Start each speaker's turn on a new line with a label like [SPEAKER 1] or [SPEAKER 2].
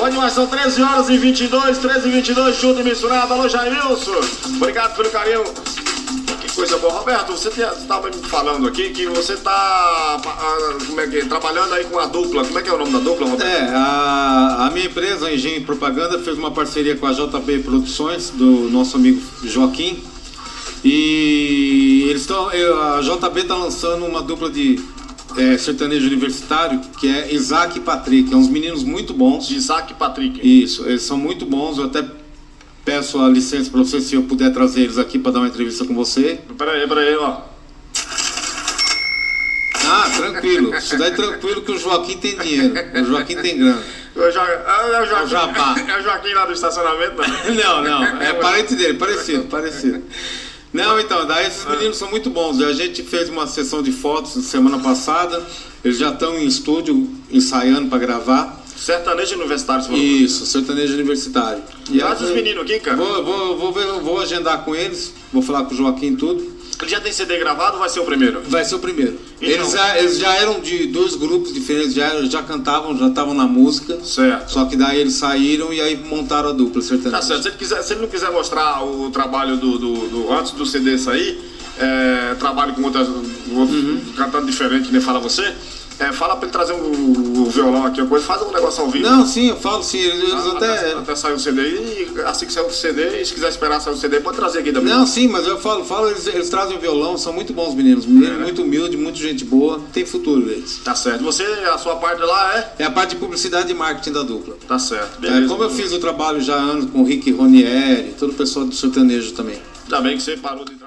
[SPEAKER 1] Bom demais, são 13h22, 13h22, chuta e misturado. Alô, Jailson. Obrigado pelo carinho. Que coisa boa. Roberto, você estava me falando aqui que você está trabalhando aí com a dupla. Como é que é o nome da dupla, Roberto?
[SPEAKER 2] A minha empresa, a Engenho e Propaganda, fez uma parceria com a JB Produções, do nosso amigo Joaquim. E a JB está lançando uma dupla de sertanejo universitário, que é Isaac e Patrick. É uns meninos muito bons.
[SPEAKER 1] Isaac e Patrick.
[SPEAKER 2] Isso, eles são muito bons. Eu até peço a licença para você, se eu puder trazer eles aqui para dar uma entrevista com você.
[SPEAKER 1] Peraí, ó.
[SPEAKER 2] Ah, tranquilo. Isso daí tranquilo que o Joaquim tem dinheiro. O Joaquim tem grana.
[SPEAKER 1] É o Joaquim lá do estacionamento?
[SPEAKER 2] Não. É parente dele, parecido. Não, então, daí esses meninos são muito bons. A gente fez uma sessão de fotos semana passada. Eles já estão em estúdio ensaiando para gravar.
[SPEAKER 1] Sertanejo universitário, você falou?
[SPEAKER 2] Isso, sertanejo universitário.
[SPEAKER 1] Traz os meninos aqui, cara.
[SPEAKER 2] Vou agendar com eles, vou falar com o Joaquim tudo.
[SPEAKER 1] Ele já tem CD gravado ou vai ser o primeiro?
[SPEAKER 2] Vai ser o primeiro.
[SPEAKER 1] Então.
[SPEAKER 2] Eles já eram de dois grupos diferentes, já cantavam, já estavam na música.
[SPEAKER 1] Certo.
[SPEAKER 2] Só que daí eles saíram e aí montaram a dupla sertaneja.
[SPEAKER 1] Tá certo. Se ele não quiser mostrar o trabalho antes do CD sair, trabalho com outro cantando diferente, que nem fala você, fala pra ele trazer o violão aqui, faz um negócio ao vivo.
[SPEAKER 2] Não, sim, eu falo sim. Eles
[SPEAKER 1] até sair o CD e assim que sair o CD, e se quiser esperar sair o CD, pode trazer aqui também.
[SPEAKER 2] Não, sim, mas eu falo eles trazem o violão, são muito bons meninos. Muito humilde, muito gente boa, tem futuro eles.
[SPEAKER 1] Tá certo. Você, a sua parte lá
[SPEAKER 2] é a parte de publicidade e marketing da dupla.
[SPEAKER 1] Tá certo. Beleza.
[SPEAKER 2] Como eu fiz o trabalho já há anos com o Rick Ronieri, todo o pessoal do sertanejo também.
[SPEAKER 1] Ainda bem que você parou de